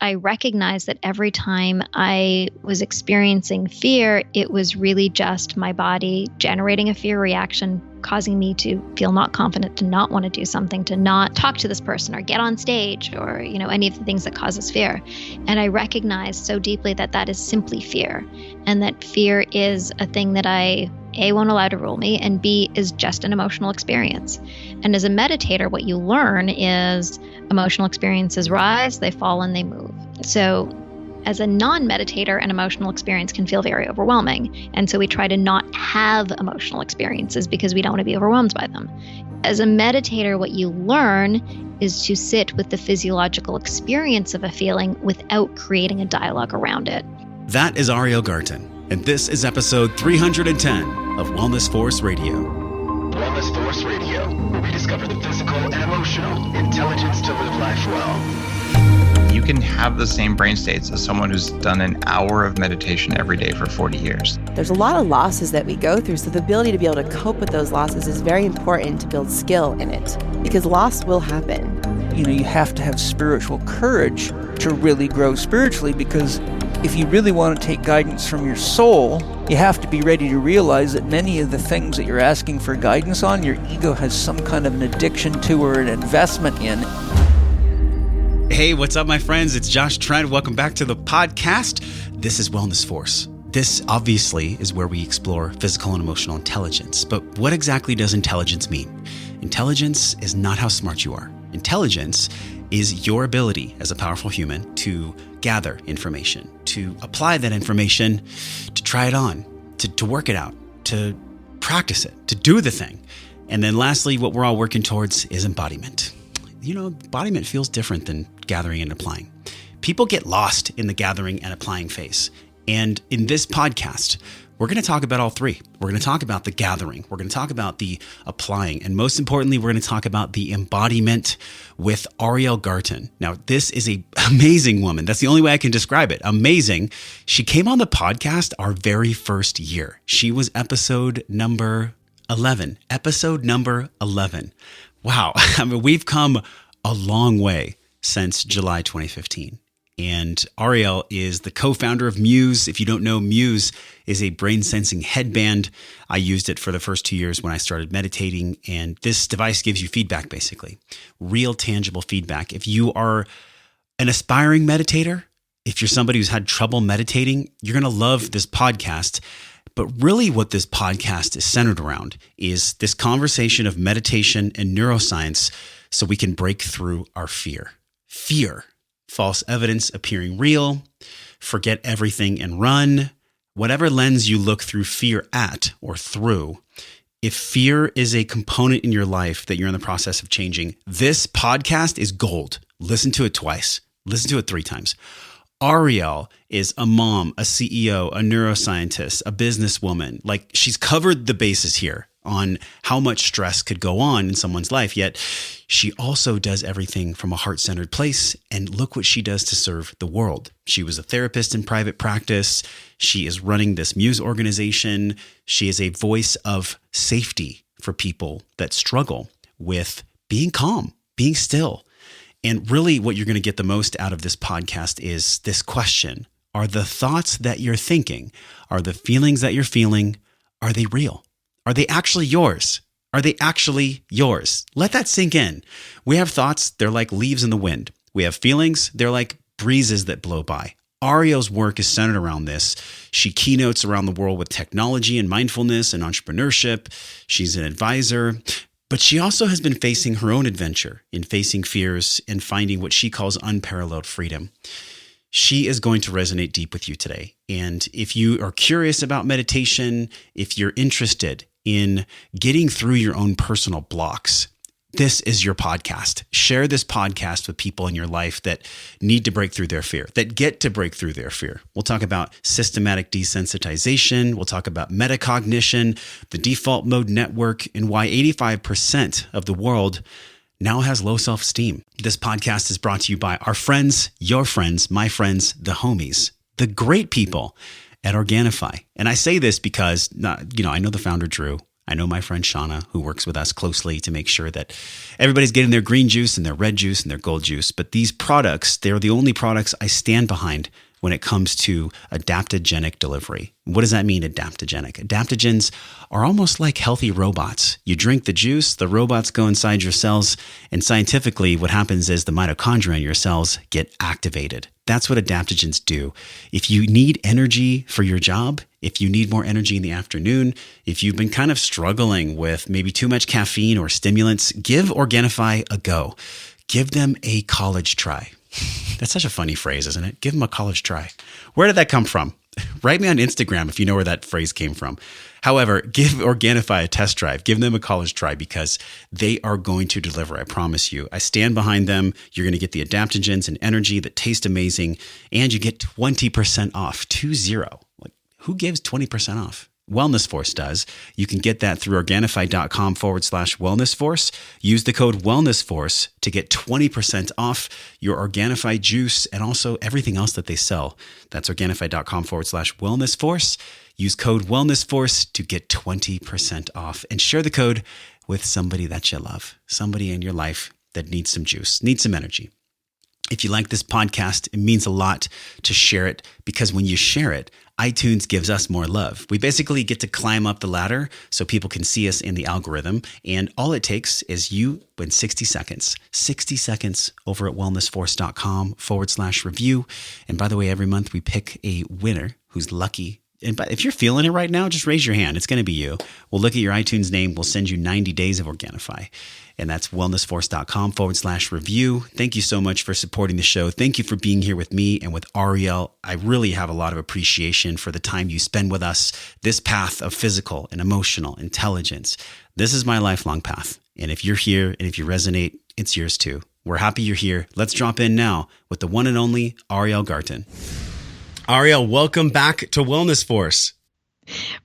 I recognized that every time I was experiencing fear, it was really just my body generating a fear reaction, causing me to feel not confident, to not want to do something, to not talk to this person or get on stage or, any of the things that causes fear. And I recognized so deeply that that is simply fear, and that fear is a thing that I, A, won't allow to rule me, and B, is just an emotional experience. And as a meditator, what you learn is emotional experiences rise, they fall, and they move. So as a non-meditator, an emotional experience can feel very overwhelming. And so we try to not have emotional experiences because we don't want to be overwhelmed by them. As a meditator, what you learn is to sit with the physiological experience of a feeling without creating a dialogue around it. That is Ariel Garten, and this is episode 310 of Wellness Force Radio. Wellness Force Radio, where we discover the physical and emotional intelligence to live life well. You can have the same brain states as someone who's done an hour of meditation every day for 40 years. There's a lot of losses that we go through, so the ability to be able to cope with those losses is very important to build skill in it, because loss will happen. You have to have spiritual courage to really grow spiritually, because if you really want to take guidance from your soul, you have to be ready to realize that many of the things that you're asking for guidance on, your ego has some kind of an addiction to or an investment in. Hey, what's up, my friends? It's Josh Trent. Welcome back to the podcast. This is Wellness Force. This obviously is where we explore physical and emotional intelligence. But what exactly does intelligence mean? Intelligence is not how smart you are. Intelligence is your ability as a powerful human to gather information, to apply that information, to try it on, to work it out, to practice it, to do the thing. And then lastly, what we're all working towards is embodiment. Embodiment feels different than gathering and applying. People get lost in the gathering and applying phase. And in this podcast, we're going to talk about all three. We're going to talk about the gathering. We're going to talk about the applying. And most importantly, we're going to talk about the embodiment with Ariel Garten. Now, this is an amazing woman. That's the only way I can describe it. Amazing. She came on the podcast our very first year. She was episode number 11. Episode number 11. Wow. We've come a long way since July 2015. And Ariel is the co-founder of Muse. If you don't know, Muse is a brain sensing headband. I used it for the first 2 years when I started meditating. And this device gives you feedback, basically. Real tangible feedback. If you are an aspiring meditator, if you're somebody who's had trouble meditating, you're going to love this podcast. But really what this podcast is centered around is this conversation of meditation and neuroscience so we can break through our fear. Fear, false evidence appearing real, forget everything and run. Whatever lens you look through fear at or through, if fear is a component in your life that you're in the process of changing, this podcast is gold. Listen to it twice. Listen to it 3 times. Ariel is a mom, a CEO, a neuroscientist, a businesswoman. Like, she's covered the bases here on how much stress could go on in someone's life. Yet she also does everything from a heart-centered place. And look what she does to serve the world. She was a therapist in private practice. She is running this Muse organization. She is a voice of safety for people that struggle with being calm, being still. And really what you're going to get the most out of this podcast is this question. Are the thoughts that you're thinking, are the feelings that you're feeling, are they real? Are they actually yours? Are they actually yours? Let that sink in. We have thoughts, they're like leaves in the wind. We have feelings, they're like breezes that blow by. Ariel's work is centered around this. She keynotes around the world with technology and mindfulness and entrepreneurship. She's an advisor. But she also has been facing her own adventure in facing fears and finding what she calls unparalleled freedom. She is going to resonate deep with you today. And if you are curious about meditation, if you're interested in getting through your own personal blocks, this is your podcast. Share this podcast with people in your life that need to break through their fear, that get to break through their fear. We'll talk about systematic desensitization. We'll talk about metacognition, the default mode network, and why 85% of the world now has low self-esteem. This podcast is brought to you by our friends, your friends, my friends, the homies, the great people at Organifi. And I say this because, I know the founder, Drew. I know my friend Shauna, who works with us closely to make sure that everybody's getting their green juice and their red juice and their gold juice. But these products, they're the only products I stand behind when it comes to adaptogenic delivery. What does that mean, adaptogenic? Adaptogens are almost like healthy robots. You drink the juice, the robots go inside your cells, and scientifically what happens is the mitochondria in your cells get activated. That's what adaptogens do. If you need energy for your job, if you need more energy in the afternoon, if you've been kind of struggling with maybe too much caffeine or stimulants, give Organifi a go. Give them a college try. That's such a funny phrase, isn't it? Give them a college try. Where did that come from? Write me on Instagram if you know where that phrase came from. However, give Organifi a test drive. Give them a college try because they are going to deliver. I promise you. I stand behind them. You're going to get the adaptogens and energy that taste amazing, and you get 20% off. 20. Like, who gives 20% off? Wellness Force does. You can get that through Organifi.com/Wellness Force. Use the code Wellness Force to get 20% off your Organifi juice and also everything else that they sell. That's Organifi.com/Wellness Force. Use code Wellness Force to get 20% off and share the code with somebody that you love, somebody in your life that needs some juice, needs some energy. If you like this podcast, it means a lot to share it because when you share it, iTunes gives us more love. We basically get to climb up the ladder so people can see us in the algorithm. And all it takes is you in 60 seconds over at wellnessforce.com/review. And by the way, every month we pick a winner who's lucky. And if you're feeling it right now, just raise your hand. It's going to be you. We'll look at your iTunes name. We'll send you 90 days of Organifi. And that's wellnessforce.com/review. Thank you so much for supporting the show. Thank you for being here with me and with Ariel. I really have a lot of appreciation for the time you spend with us. This path of physical and emotional intelligence. This is my lifelong path. And if you're here and if you resonate, it's yours too. We're happy you're here. Let's drop in now with the one and only Ariel Garten. Ariel, welcome back to Wellness Force.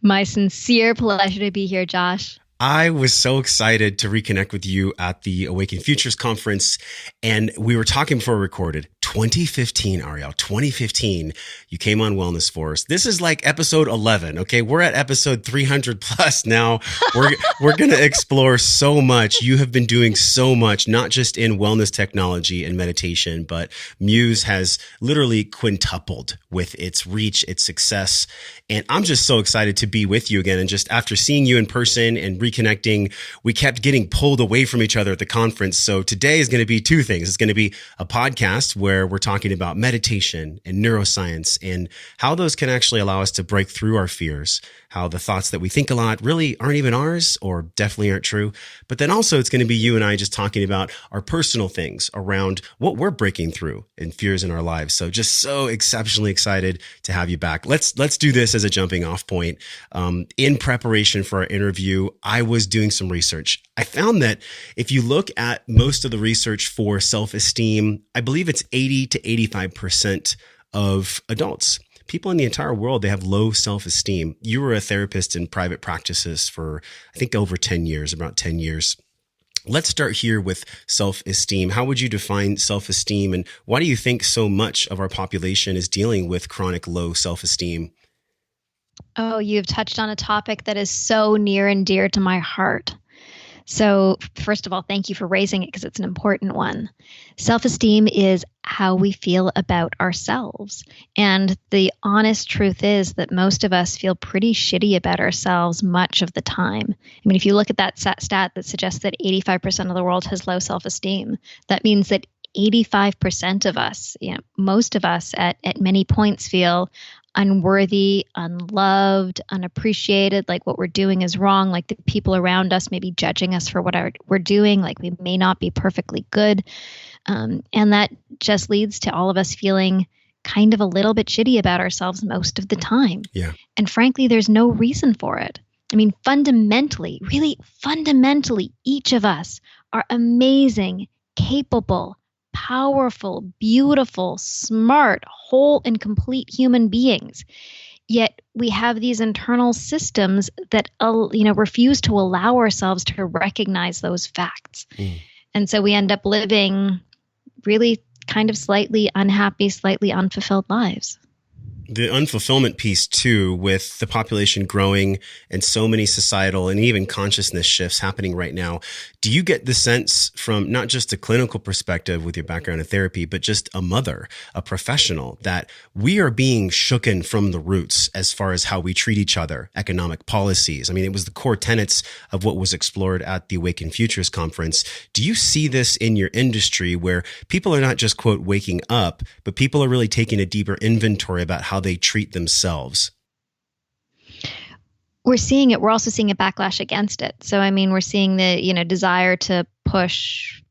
My sincere pleasure to be here, Josh. I was so excited to reconnect with you at the Awaken Futures conference. And we were talking before we recorded. 2015, Ariel, 2015, you came on Wellness Force. This is like episode 11. Okay. We're at episode 300 plus now. We're going to explore so much. You have been doing so much, not just in wellness technology and meditation, but Muse has literally quintupled with its reach, its success. And I'm just so excited to be with you again. And just after seeing you in person and reconnecting, we kept getting pulled away from each other at the conference. So today is going to be two things. It's going to be a podcast where we're talking about meditation and neuroscience and how those can actually allow us to break through our fears, how the thoughts that we think a lot really aren't even ours or definitely aren't true. But then also it's going to be you and I just talking about our personal things around what we're breaking through and fears in our lives. So just so exceptionally excited to have you back. Let's do this as a jumping off point. In preparation for our interview, I was doing some research. I found that if you look at most of the research for self-esteem, I believe it's 80 to 85% of adults. People in the entire world, they have low self-esteem. You were a therapist in private practices for, I think, over 10 years, about 10 years. Let's start here with self-esteem. How would you define self-esteem, and why do you think so much of our population is dealing with chronic low self-esteem? Oh, you've touched on a topic that is so near and dear to my heart. So first of all, thank you for raising it because it's an important one. Self-esteem is how we feel about ourselves. And the honest truth is that most of us feel pretty shitty about ourselves much of the time. I mean, if you look at that stat that suggests that 85% of the world has low self-esteem, that means that 85% of us, most of us at many points feel unworthy, unloved, unappreciated, like what we're doing is wrong, like the people around us may be judging us for what we're doing, like we may not be perfectly good. And that just leads to all of us feeling kind of a little bit shitty about ourselves most of the time. Yeah. And frankly, there's no reason for it. I mean, fundamentally, really fundamentally, each of us are amazing, capable, powerful, beautiful, smart, whole and complete human beings. Yet we have these internal systems that, refuse to allow ourselves to recognize those facts. And so we end up living really kind of slightly unhappy, slightly unfulfilled lives. The unfulfillment piece too, with the population growing and so many societal and even consciousness shifts happening right now. Do you get the sense from not just a clinical perspective with your background in therapy, but just a mother, a professional, that we are being shooken from the roots as far as how we treat each other, economic policies? I mean, it was the core tenets of what was explored at the Awaken Futures conference. Do you see this in your industry where people are not just, quote, waking up, but people are really taking a deeper inventory about how they treat themselves? We're seeing it. We're also seeing a backlash against it. So, I mean, we're seeing the, desire to push,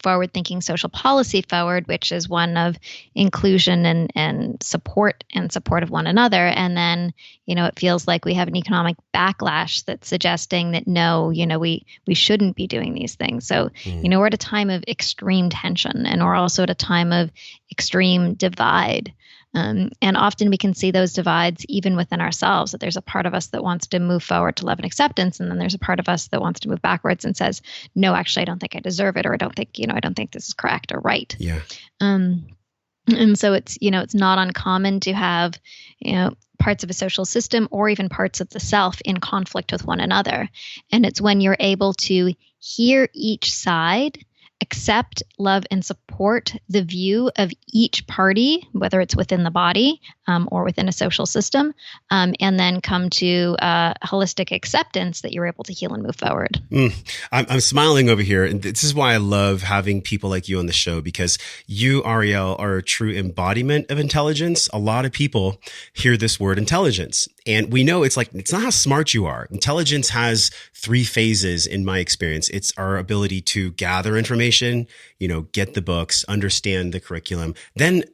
forward-thinking social policy forward, which is one of inclusion and support of one another. And then, it feels like we have an economic backlash that's suggesting that no, we shouldn't be doing these things. So, we're at a time of extreme tension, and we're also at a time of extreme divide. And often we can see those divides even within ourselves, that there's a part of us that wants to move forward to love and acceptance. And then there's a part of us that wants to move backwards and says, no, actually, I don't think I deserve it. Or I don't think this is correct or right. Yeah. And so it's not uncommon to have, parts of a social system or even parts of the self in conflict with one another. And it's when you're able to hear each side, accept, love, and support the view of each party, whether it's within the body or within a social system, and then come to holistic acceptance, that you're able to heal and move forward. I'm smiling over here. And this is why I love having people like you on the show, because you, Ariel, are a true embodiment of intelligence. A lot of people hear this word intelligence, and we know it's not how smart you are. Intelligence has 3 phases in my experience. It's our ability to gather information, get the books, understand the curriculum, then,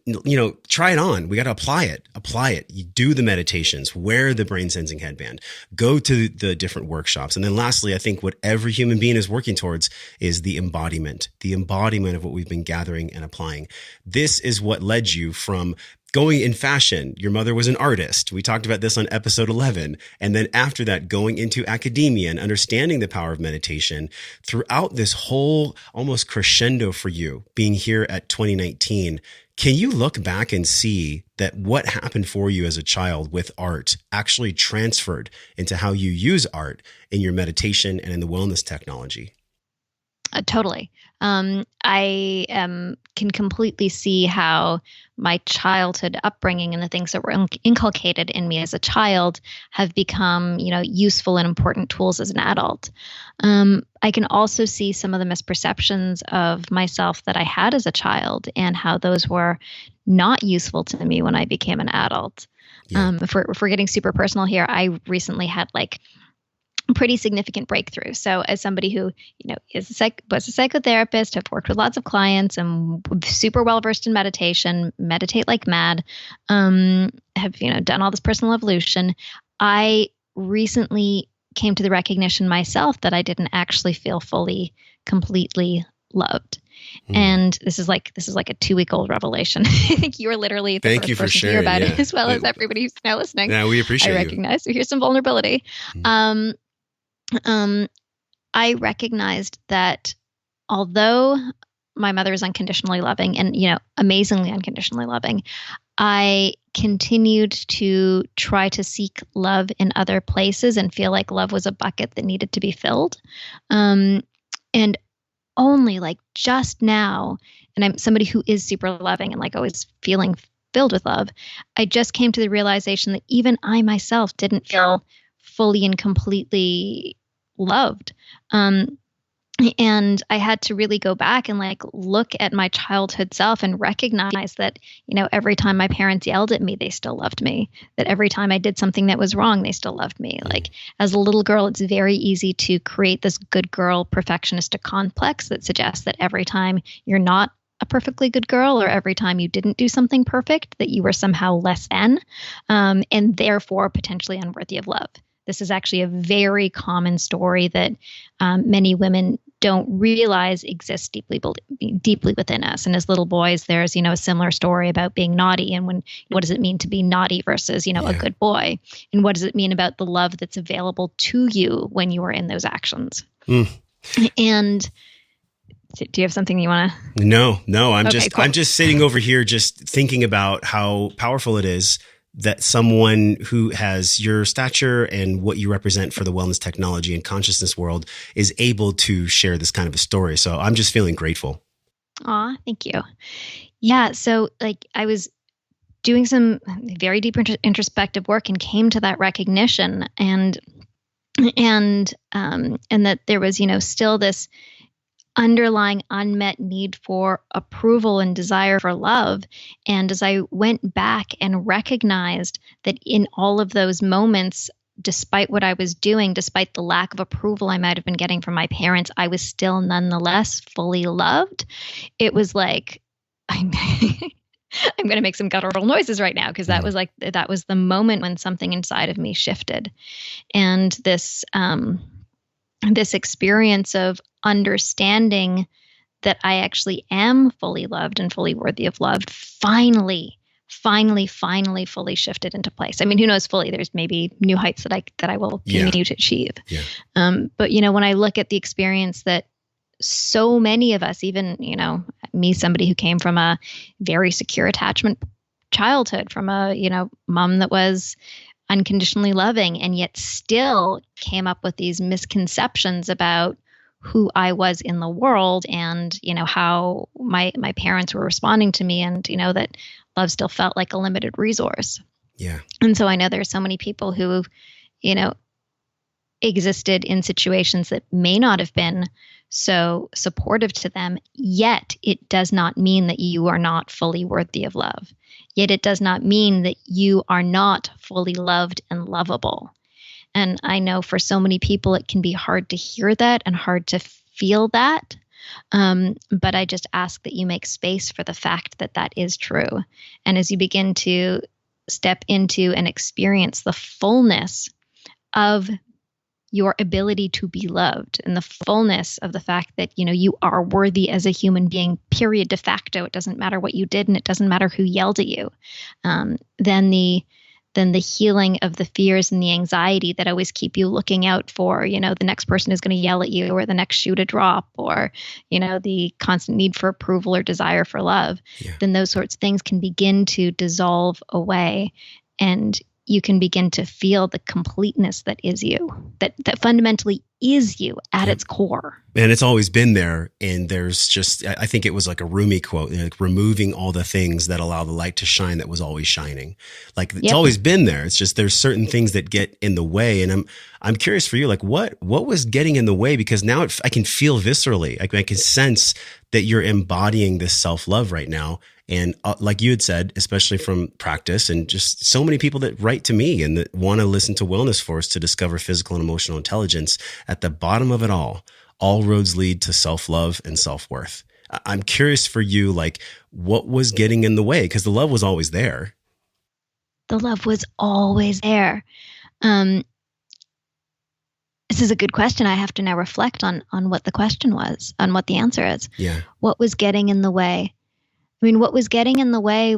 try it on. We got to apply it. You do the meditations, wear the brain sensing headband, go to the different workshops. And then lastly, I think what every human being is working towards is the embodiment of what we've been gathering and applying. This is what led you from going in fashion. Your mother was an artist. We talked about this on episode 11. And then after that, going into academia and understanding the power of meditation throughout this whole almost crescendo for you being here at 2019. Can you look back and see that what happened for you as a child with art actually transferred into how you use art in your meditation and in the wellness technology? Totally. I can completely see how my childhood upbringing and the things that were inculcated in me as a child have become, useful and important tools as an adult. I can also see some of the misperceptions of myself that I had as a child and how those were not useful to me when I became an adult. Yeah. If we're getting super personal here, I recently had pretty significant breakthrough. So as somebody who, was a psychotherapist, have worked with lots of clients, and super well-versed in meditation, meditate like mad, have, done all this personal evolution, I recently came to the recognition myself that I didn't actually feel fully, completely loved. And this is like a 2-week-old revelation. I think you are literally the first person to hear about it, as well as everybody who's now listening. Yeah, we appreciate I recognize. So here's some vulnerability. I recognized that although my mother is unconditionally loving and, amazingly unconditionally loving, I continued to try to seek love in other places and feel like love was a bucket that needed to be filled. And only just now, and I'm somebody who is super loving and always feeling filled with love, I just came to the realization that even I myself didn't feel fully and completely loved. And I had to really go back and look at my childhood self and recognize that, every time my parents yelled at me, they still loved me. That every time I did something that was wrong, they still loved me. As a little girl, it's very easy to create this good girl perfectionistic complex that suggests that every time you're not a perfectly good girl, or every time you didn't do something perfect, that you were somehow less than, and therefore potentially unworthy of love. This is actually a very common story that many women don't realize exists deeply within us. And as little boys, there's, a similar story about being naughty, and what does it mean to be naughty versus, a good boy? And what does it mean about the love that's available to you when you are in those actions? And do you have something you want to? No, I'm Okay, just, cool. I'm just sitting over here, just thinking about how powerful it is that someone who has your stature and what you represent for the wellness, technology, and consciousness world is able to share this kind of a story. So I'm just feeling grateful. Aw, thank you. Yeah. So like I was doing some very deep introspective work and came to that recognition and that there was, still this underlying unmet need for approval and desire for love. And as I went back and recognized that in all of those moments, despite what I was doing, despite the lack of approval I might have been getting from my parents, I was still nonetheless fully loved. It was like, I'm going to make some guttural noises right now because that was the moment when something inside of me shifted. And this experience of understanding that I actually am fully loved and fully worthy of love finally fully shifted into place. I mean, who knows fully? There's maybe new heights that I will continue to achieve. Yeah. But when I look at the experience that so many of us, even, me, somebody who came from a very secure attachment childhood, from a, mom that was unconditionally loving and yet still came up with these misconceptions about who I was in the world and, how my parents were responding to me and, that love still felt like a limited resource. Yeah. And so I know there's so many people who, existed in situations that may not have been so supportive to them, yet it does not mean that you are not fully worthy of love. Yet it does not mean that you are not fully loved and lovable. And I know for so many people, it can be hard to hear that and hard to feel that. But I just ask that you make space for the fact that that is true. And as you begin to step into and experience the fullness of your ability to be loved and the fullness of the fact that, you are worthy as a human being, period, de facto. It doesn't matter what you did and it doesn't matter who yelled at you. Then the healing of the fears and the anxiety that always keep you looking out for, the next person is going to yell at you or the next shoe to drop or, the constant need for approval or desire for love, then those sorts of things can begin to dissolve away and you can begin to feel the completeness that is you, that fundamentally is you at its core. And it's always been there. And there's just, I think it was like a Rumi quote, like removing all the things that allow the light to shine that was always shining. Like it's always been there. It's just, there's certain things that get in the way. And I'm curious for you, like what was getting in the way? Because now I can feel viscerally, I can sense that you're embodying this self-love right now. And like you had said, especially from practice and just so many people that write to me and that want to listen to Wellness Force to discover physical and emotional intelligence, at the bottom of it all roads lead to self-love and self-worth. I'm curious for you, like what was getting in the way? Because the love was always there. The love was always there. This is a good question. I have to now reflect on what the question was, on what the answer is. Yeah. What was getting in the way? I mean, what was getting in the way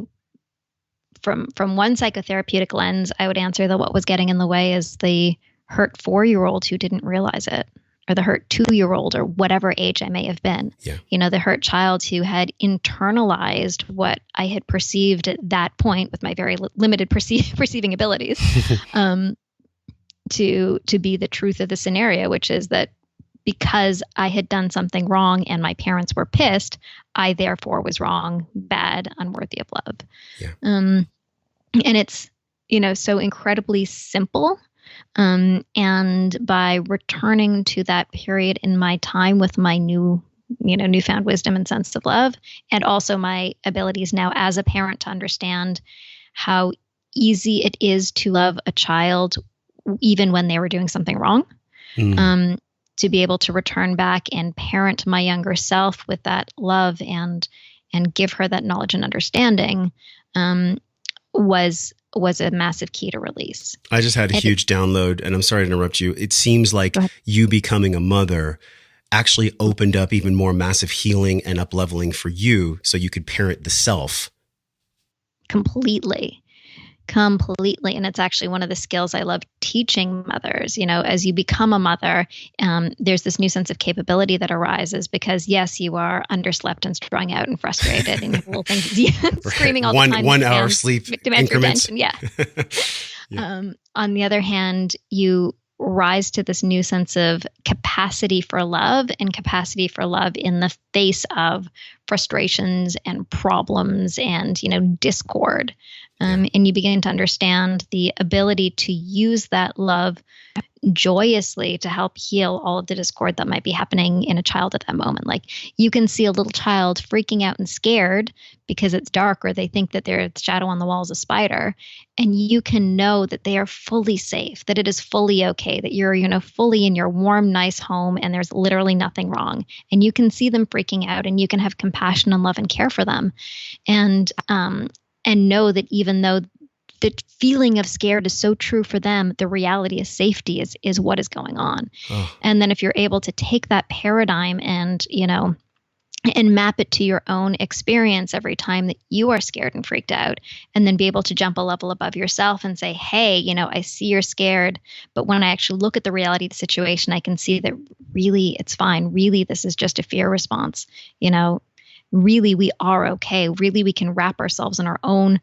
from one psychotherapeutic lens, I would answer that what was getting in the way is the hurt 4-year-old who didn't realize it, or the hurt 2-year-old, or whatever age I may have been. Yeah. The hurt child who had internalized what I had perceived at that point with my very limited perceiving abilities to be the truth of the scenario, which is that because I had done something wrong and my parents were pissed, I therefore was wrong, bad, unworthy of love. Yeah. And it's, so incredibly simple. And by returning to that period in my time with my newfound wisdom and sense of love, and also my abilities now as a parent to understand how easy it is to love a child even when they were doing something wrong. To be able to return back and parent my younger self with that love and give her that knowledge and understanding was a massive key to release. I just had a huge download, and I'm sorry to interrupt you. It seems like you becoming a mother actually opened up even more massive healing and up-leveling for you so you could parent the self. Completely. Completely. And it's actually one of the skills I love teaching mothers. As you become a mother, there's this new sense of capability that arises because, yes, you are underslept and strung out and frustrated and little things screaming all the time. 1 hour sleep demands your increments. attention. Yeah. Yeah. On the other hand, you rise to this new sense of capacity for love and capacity for love in the face of frustrations and problems and, discord. And you begin to understand the ability to use that love joyously to help heal all of the discord that might be happening in a child at that moment. Like you can see a little child freaking out and scared because it's dark or they think that their shadow on the wall is a spider. And you can know that they are fully safe, that it is fully okay, that you're, fully in your warm, nice home and there's literally nothing wrong. And you can see them freaking out and you can have compassion and love and care for them. And know that even though the feeling of scared is so true for them, the reality of safety is what is going on. Oh. And then if you're able to take that paradigm and, and map it to your own experience every time that you are scared and freaked out, and then be able to jump a level above yourself and say, hey, I see you're scared, but when I actually look at the reality of the situation, I can see that really it's fine. Really, this is just a fear response, Really, we are okay. Really, we can wrap ourselves in our own,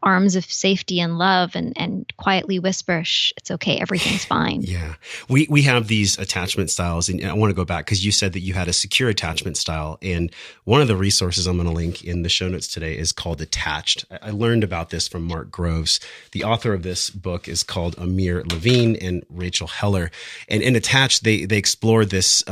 arms of safety and love and quietly whisper, shh, it's okay. Everything's fine. Yeah. We have these attachment styles. And I want to go back because you said that you had a secure attachment style. And one of the resources I'm going to link in the show notes today is called Attached. I learned about this from Mark Groves. The author of this book is called Amir Levine and Rachel Heller. And in Attached, they explore this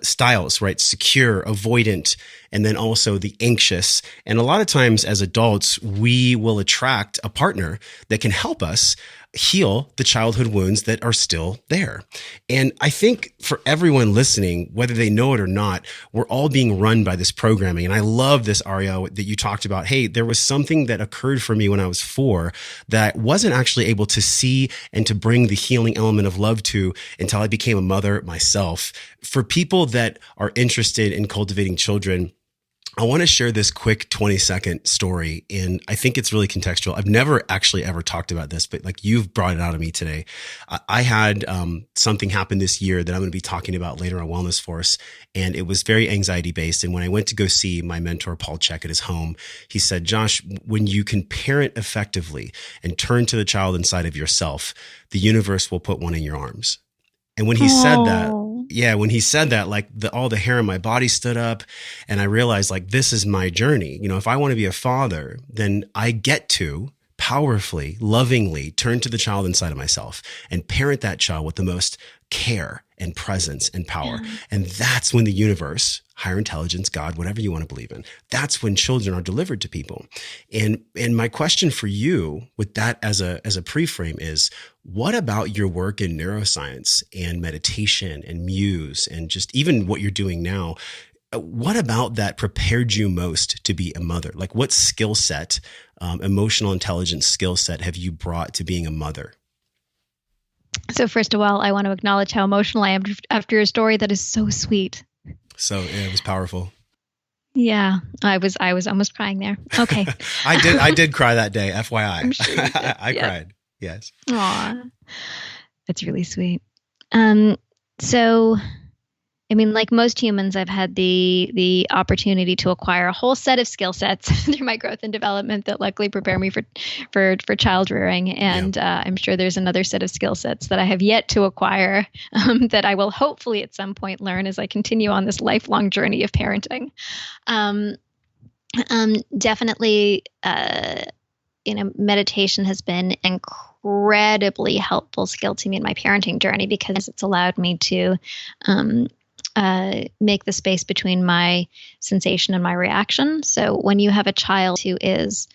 styles, right? Secure, avoidant, and then also the anxious. And a lot of times as adults, we will attract a partner that can help us heal the childhood wounds that are still there. And I think for everyone listening, whether they know it or not, we're all being run by this programming. And I love this, Ariel, that you talked about. Hey, there was something that occurred for me when I was 4 that I wasn't actually able to see and to bring the healing element of love to until I became a mother myself. For people that are interested in cultivating children, I want to share this quick 20-second story, and I think it's really contextual. I've never actually ever talked about this, but like you've brought it out of me today. I had something happen this year that I'm going to be talking about later on Wellness Force, and it was very anxiety-based. And when I went to go see my mentor, Paul Chek, at his home, he said, Josh, when you can parent effectively and turn to the child inside of yourself, the universe will put one in your arms. And when he said that, like all the hair on my body stood up, and I realized like, this is my journey. If I want to be a father, then I get to powerfully, lovingly turn to the child inside of myself and parent that child with the most care and presence and power. Yeah. And that's when the universe, higher intelligence, God, whatever you want to believe in, that's when children are delivered to people. And my question for you with that as a pre-frame is, what about your work in neuroscience and meditation and muse and just even what you're doing now? What about that prepared you most to be a mother? Like what skill set, emotional intelligence skill set have you brought to being a mother? So first of all, I want to acknowledge how emotional I am after your story. That is so sweet. So yeah, it was powerful. Yeah, I was almost crying there. Okay. I did cry that day, FYI. I'm sure you did. I cried. Yes. Aw, that's really sweet. So, I mean, like most humans, I've had the opportunity to acquire a whole set of skill sets through my growth and development that luckily prepare me for child rearing. And I'm sure there's another set of skill sets that I have yet to acquire that I will hopefully at some point learn as I continue on this lifelong journey of parenting. Definitely, meditation has been incredibly helpful skill to me in my parenting journey because it's allowed me to make the space between my sensation and my reaction. So when you have a child who is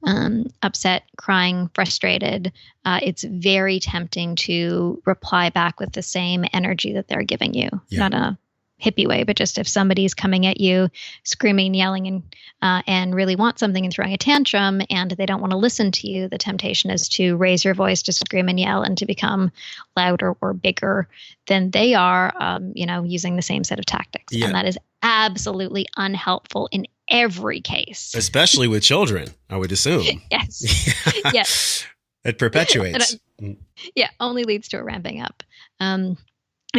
upset, crying, frustrated, it's very tempting to reply back with the same energy that they're giving you. Yeah. Not in a hippie way, but just if somebody's coming at you, screaming, yelling, and really want something and throwing a tantrum, and they don't want to listen to you, the temptation is to raise your voice, to scream and yell, and to become louder or bigger than they are, using the same set of tactics. Yeah. And that is absolutely unhelpful in every case. Especially with children, I would assume. Yes. Yes. It perpetuates. Yeah, only leads to a ramping up. And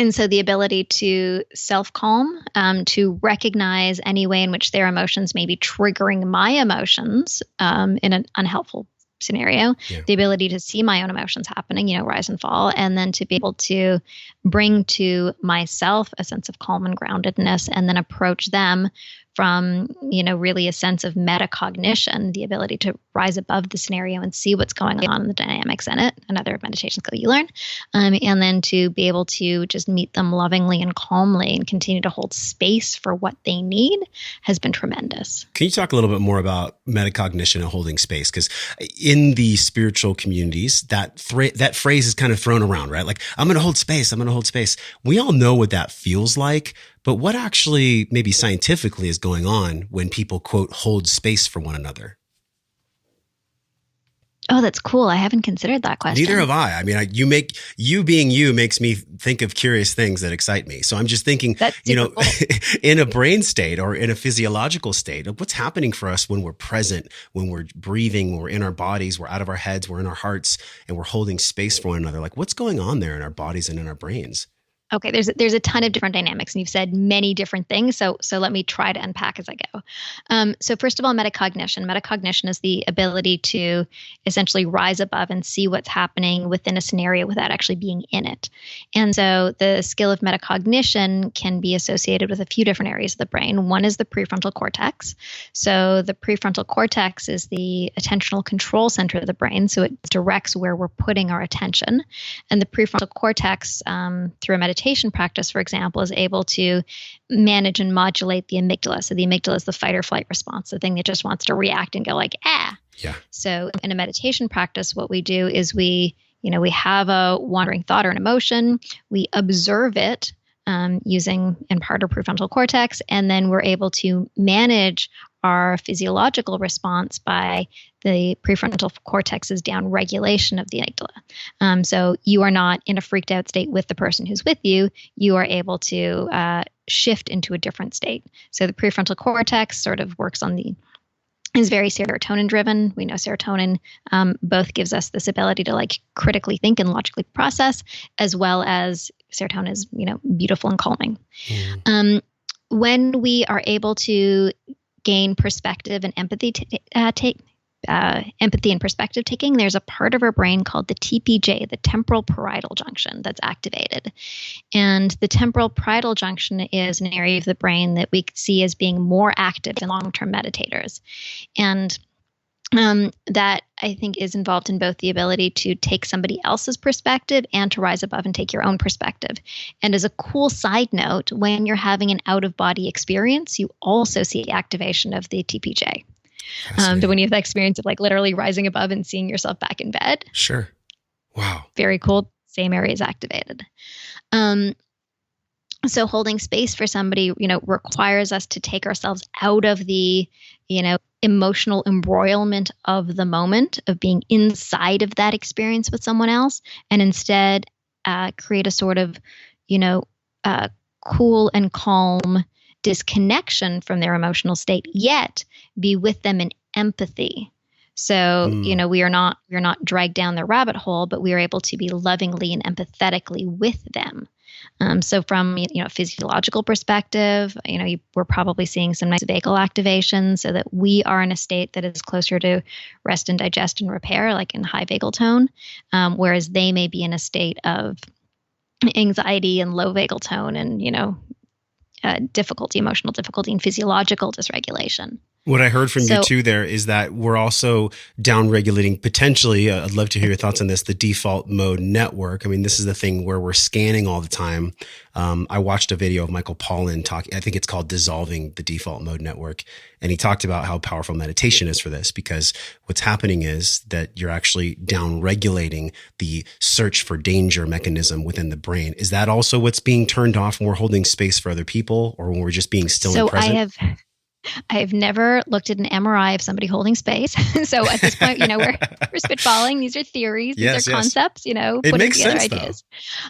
so the ability to self-calm, to recognize any way in which their emotions may be triggering my emotions in an unhelpful scenario, the ability to see my own emotions happening, rise and fall, and then to be able to bring to myself a sense of calm and groundedness, and then approach them from, really a sense of metacognition, the ability to rise above the scenario and see what's going on in the dynamics in it, another meditation skill you learn, and then to be able to just meet them lovingly and calmly and continue to hold space for what they need has been tremendous. Can you talk a little bit more about metacognition and holding space? Because in the spiritual communities, that phrase is kind of thrown around, right? Like, I'm going to hold space. I'm going to hold space. We all know what that feels like. But what actually, maybe scientifically, is going on when people, quote, hold space for one another? Oh, that's cool. I haven't considered that question. Neither have I. I mean, you being you makes me think of curious things that excite me. So I'm just thinking, cool. In a brain state or in a physiological state, what's happening for us when we're present, when we're breathing, when we're in our bodies, we're out of our heads, we're in our hearts, and we're holding space for one another. Like, what's going on there in our bodies and in our brains? Okay, there's a ton of different dynamics, and you've said many different things. So let me try to unpack as I go. So first of all, metacognition. Metacognition is the ability to essentially rise above and see what's happening within a scenario without actually being in it. And so the skill of metacognition can be associated with a few different areas of the brain. One is the prefrontal cortex. So the prefrontal cortex is the attentional control center of the brain. So it directs where we're putting our attention. And the prefrontal cortex, through a meditation practice, for example, is able to manage and modulate the amygdala. So the amygdala is the fight or flight response, the thing that just wants to react and go like, ah. Yeah. So in a meditation practice, what we do is we have a wandering thought or an emotion, we observe it using in part our prefrontal cortex, and then we're able to manage our physiological response by the prefrontal cortex's down regulation of the amygdala. So you are not in a freaked out state with the person who's with you. You are able to shift into a different state. So the prefrontal cortex sort of is very serotonin driven. We know serotonin both gives us this ability to like critically think and logically process, as well as serotonin is, beautiful and calming. When we are able to gain perspective and empathy, empathy and perspective taking, there's a part of our brain called the TPJ, the temporal parietal junction, that's activated. And the temporal parietal junction is an area of the brain that we see as being more active in long-term meditators. And that I think is involved in both the ability to take somebody else's perspective and to rise above and take your own perspective. And as a cool side note, when you're having an out-of-body experience, you also see activation of the TPJ. So when you have the experience of like literally rising above and seeing yourself back in bed. Sure. Wow. Very cool. Same area is activated. So holding space for somebody, requires us to take ourselves out of the, emotional embroilment of the moment of being inside of that experience with someone else, and instead create a sort of, cool and calm disconnection from their emotional state, yet be with them in empathy. So, we are not dragged down the rabbit hole, but we are able to be lovingly and empathetically with them. So from, a physiological perspective, we're probably seeing some nice vagal activation so that we are in a state that is closer to rest and digest and repair, like in high vagal tone, whereas they may be in a state of anxiety and low vagal tone and, emotional difficulty and physiological dysregulation. What I heard from you too there is that we're also down-regulating potentially, I'd love to hear your thoughts on this, the default mode network. I mean, this is the thing where we're scanning all the time. I watched a video of Michael Pollan talk, I think it's called Dissolving the Default Mode Network. And he talked about how powerful meditation is for this, because what's happening is that you're actually down-regulating the search for danger mechanism within the brain. Is that also what's being turned off when we're holding space for other people, or when we're just being still and present? I've never looked at an MRI of somebody holding space. So at this point, we're spitballing. These are theories. These are concepts, It makes sense, ideas.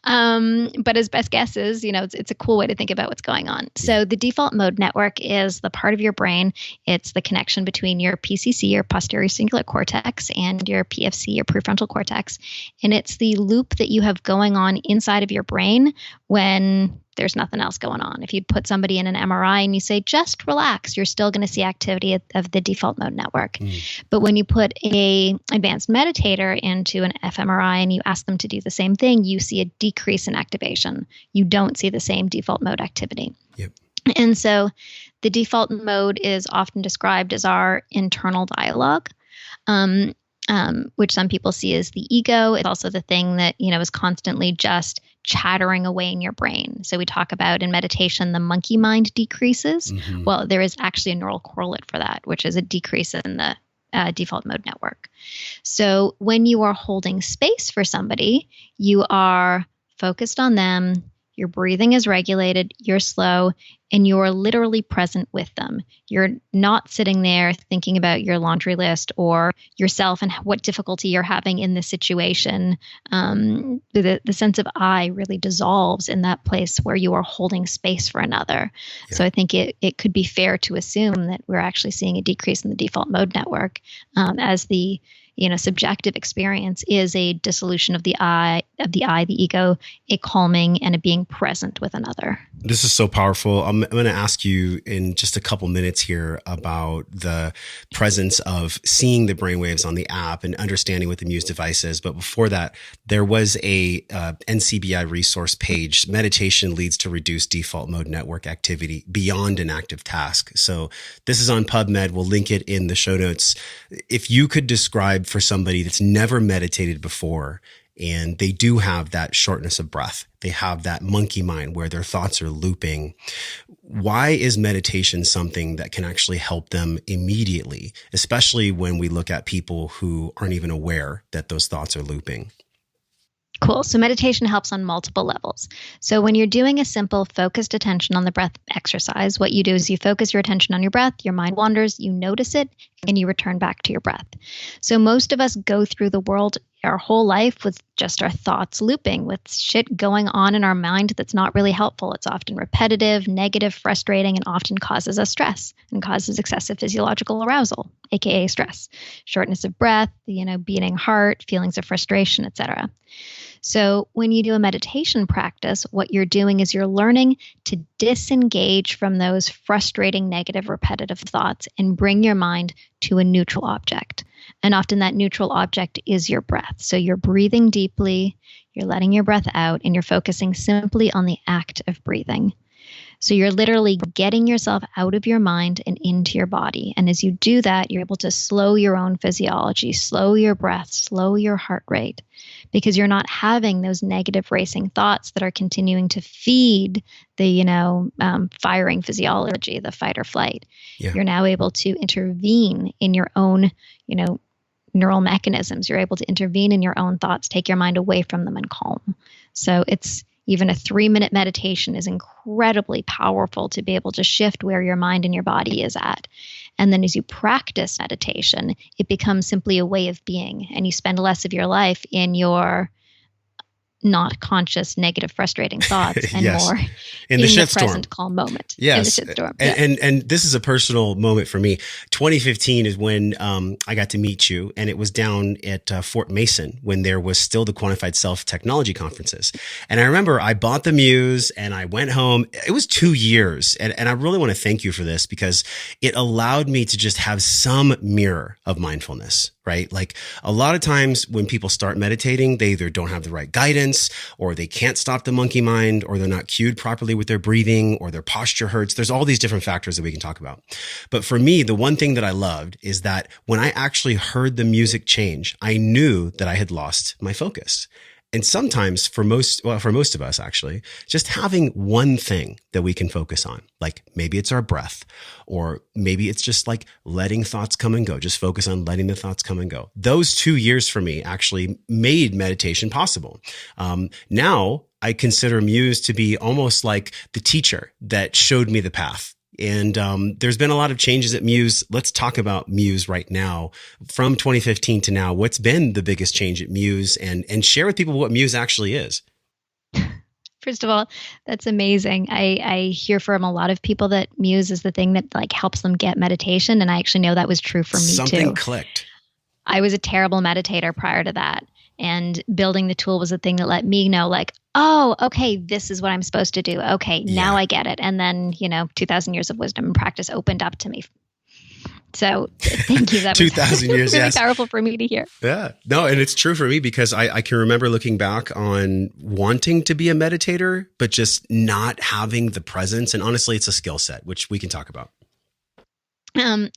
But as best guesses, it's a cool way to think about what's going on. So the default mode network is the part of your brain. It's the connection between your PCC, your posterior cingulate cortex, and your PFC, your prefrontal cortex. And it's the loop that you have going on inside of your brain when there's nothing else going on. If you put somebody in an MRI and you say, just relax, you're still going to see activity of the default mode network. But when you put a advanced meditator into an fMRI and you ask them to do the same thing, you see a decrease in activation. You don't see the same default mode activity. Yep. And so the default mode is often described as our internal dialogue. Which some people see as the ego. It's also the thing that, is constantly just chattering away in your brain. So we talk about in meditation, the monkey mind decreases. Mm-hmm. Well, there is actually a neural correlate for that, which is a decrease in the default mode network. So when you are holding space for somebody, you are focused on them, your breathing is regulated, you're slow, and you're literally present with them. You're not sitting there thinking about your laundry list or yourself and what difficulty you're having in this situation. The sense of I really dissolves in that place where you are holding space for another. Yeah. So I think it could be fair to assume that we're actually seeing a decrease in the default mode network as the subjective experience is a dissolution of the the ego, a calming, and a being present with another. This is so powerful. I'm going to ask you in just a couple minutes here about the presence of seeing the brainwaves on the app and understanding what the Muse device is. But before that, there was a NCBI resource page, meditation leads to reduced default mode network activity beyond an active task. So this is on PubMed. We'll link it in the show notes. If you could describe for somebody that's never meditated before, and they do have that shortness of breath, they have that monkey mind where their thoughts are looping. Why is meditation something that can actually help them immediately, especially when we look at people who aren't even aware that those thoughts are looping? Cool. So meditation helps on multiple levels. So when you're doing a simple focused attention on the breath exercise, what you do is you focus your attention on your breath, your mind wanders, you notice it, and you return back to your breath. So most of us go through the world our whole life with just our thoughts looping, with shit going on in our mind that's not really helpful. It's often repetitive, negative, frustrating, and often causes us stress and causes excessive physiological arousal, aka stress, shortness of breath, beating heart, feelings of frustration, etc. So when you do a meditation practice, what you're doing is you're learning to disengage from those frustrating, negative, repetitive thoughts and bring your mind to a neutral object. And often that neutral object is your breath. So you're breathing deeply, you're letting your breath out, and you're focusing simply on the act of breathing. So you're literally getting yourself out of your mind and into your body. And as you do that, you're able to slow your own physiology, slow your breath, slow your heart rate, because you're not having those negative racing thoughts that are continuing to feed the, firing physiology, the fight or flight. Yeah. You're now able to intervene in your own, neural mechanisms. You're able to intervene in your own thoughts, take your mind away from them and calm. So even a 3-minute meditation is incredibly powerful to be able to shift where your mind and your body is at. And then as you practice meditation, it becomes simply a way of being, and you spend less of your life in your not conscious, negative, frustrating thoughts and yes. more in the present calm moment. Yes. In the shitstorm. And this is a personal moment for me. 2015 is when I got to meet you, and it was down at Fort Mason when there was still the Quantified Self Technology conferences. And I remember I bought the Muse and I went home. It was 2 years. And I really want to thank you for this, because it allowed me to just have some mirror of mindfulness. Right? Like a lot of times when people start meditating, they either don't have the right guidance, or they can't stop the monkey mind, or they're not cued properly with their breathing, or their posture hurts. There's all these different factors that we can talk about. But for me, the one thing that I loved is that when I actually heard the music change, I knew that I had lost my focus. And sometimes for most of us, actually, just having one thing that we can focus on, like maybe it's our breath, or maybe it's just like letting thoughts come and go, just focus on letting the thoughts come and go. Those 2 years for me actually made meditation possible. Now I consider Muse to be almost like the teacher that showed me the path. And there's been a lot of changes at Muse. Let's talk about Muse right now. From 2015 to now, what's been the biggest change at Muse? And share with people what Muse actually is. First of all, that's amazing. I hear from a lot of people that Muse is the thing that like helps them get meditation. And I actually know that was true for me too. Something clicked. I was a terrible meditator prior to that. And building the tool was the thing that let me know like, oh, okay, this is what I'm supposed to do. Okay, now I get it. And then, 2,000 years of wisdom and practice opened up to me. So thank you. That 2,000 years, really yes. powerful for me to hear. Yeah. No, and it's true for me because I can remember looking back on wanting to be a meditator, but just not having the presence. And honestly, it's a skill set, which we can talk about.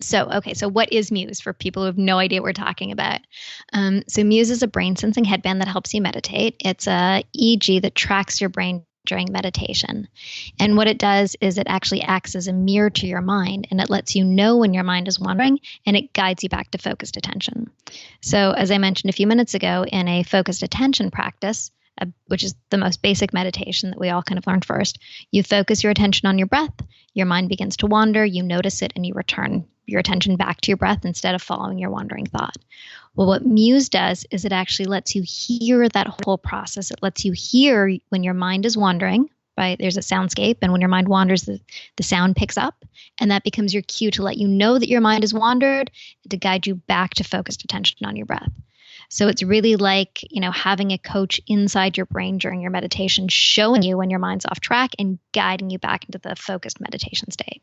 So what is Muse for people who have no idea what we're talking about? So Muse is a brain sensing headband that helps you meditate. It's a EEG that tracks your brain during meditation. And what it does is it actually acts as a mirror to your mind, and it lets you know when your mind is wandering, and it guides you back to focused attention. So as I mentioned a few minutes ago, in a focused attention practice, which is the most basic meditation that we all kind of learned first, you focus your attention on your breath, your mind begins to wander, you notice it, and you return your attention back to your breath instead of following your wandering thought. Well, what Muse does is it actually lets you hear that whole process. It lets you hear when your mind is wandering, right? There's a soundscape, and when your mind wanders, the sound picks up, and that becomes your cue to let you know that your mind has wandered, to guide you back to focused attention on your breath. So it's really like, having a coach inside your brain during your meditation, showing you when your mind's off track and guiding you back into the focused meditation state.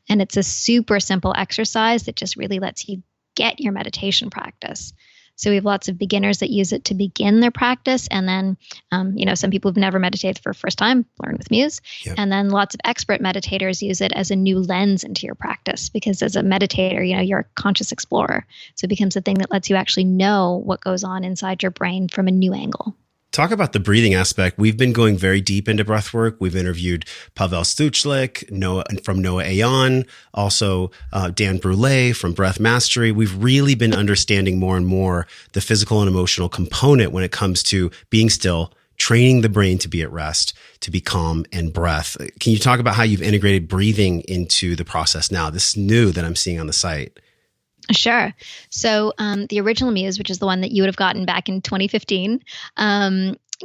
And it's a super simple exercise that just really lets you get your meditation practice. So we have lots of beginners that use it to begin their practice. And then, some people who've never meditated for the first time learn with Muse. Yep. And then lots of expert meditators use it as a new lens into your practice, because as a meditator, you're a conscious explorer. So it becomes a thing that lets you actually know what goes on inside your brain from a new angle. Talk about the breathing aspect. We've been going very deep into breath work. We've interviewed Pavel Stuchlik, Noah from Noah Ayan, also Dan Brule from Breath Mastery. We've really been understanding more and more the physical and emotional component when it comes to being still, training the brain to be at rest, to be calm, and breath. Can you talk about how you've integrated breathing into the process now? This is new that I'm seeing on the site. Sure. So the original Muse, which is the one that you would have gotten back in 2015,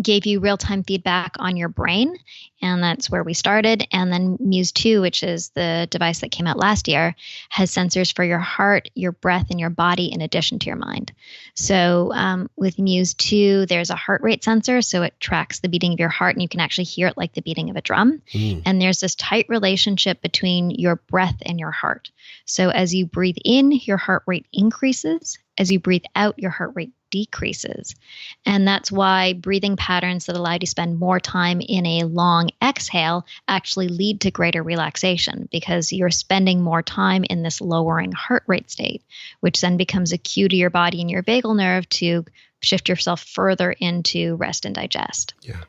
gave you real-time feedback on your brain, and that's where we started. And then Muse 2, which is the device that came out last year, has sensors for your heart, your breath, and your body in addition to your mind. So with Muse 2, there's a heart rate sensor, so it tracks the beating of your heart, and you can actually hear it like the beating of a drum. And there's this tight relationship between your breath and your heart. So as you breathe in, your heart rate increases. As you breathe out, your heart rate decreases. And that's why breathing patterns that allow you to spend more time in a long exhale actually lead to greater relaxation, because you're spending more time in this lowering heart rate state, which then becomes a cue to your body and your vagal nerve to shift yourself further into rest and digest. Yeah.